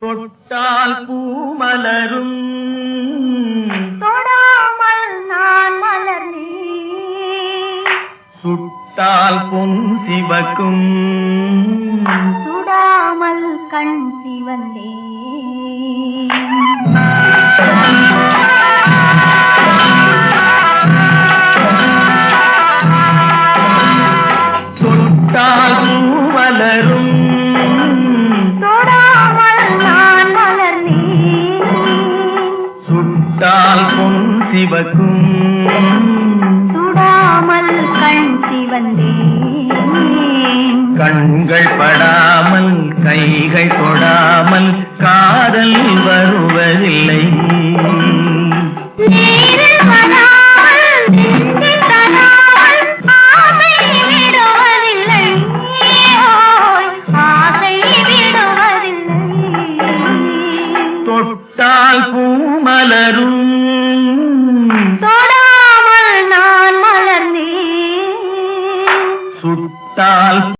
தொட்டால் பூமலரும் தொடாமல் நான் மலர்ந்தேன். சுட்டால் பொன் சிவக்கும் சுடாமல் கண் சிவந்தேன். தொட்டால் பூமலரும் தொடாமல் நான் மலர்ந்தேன். சுட்டால் பொன் சிவக்கும் சுடாமல் கண் சிவந்தேன். கண்கள் படாமல் கைகள் தொடாமல் காதல் வருவதில்லை. நீரில் வராமல் நெஞ்சில் தராமல் ஆசை விடுவதில்லை. ஓய், ஆசை விடுவதில்லை. தொட்டால் பூமலரும் தொடாமல் நான் மலர்ந்தேன். சுட்டால்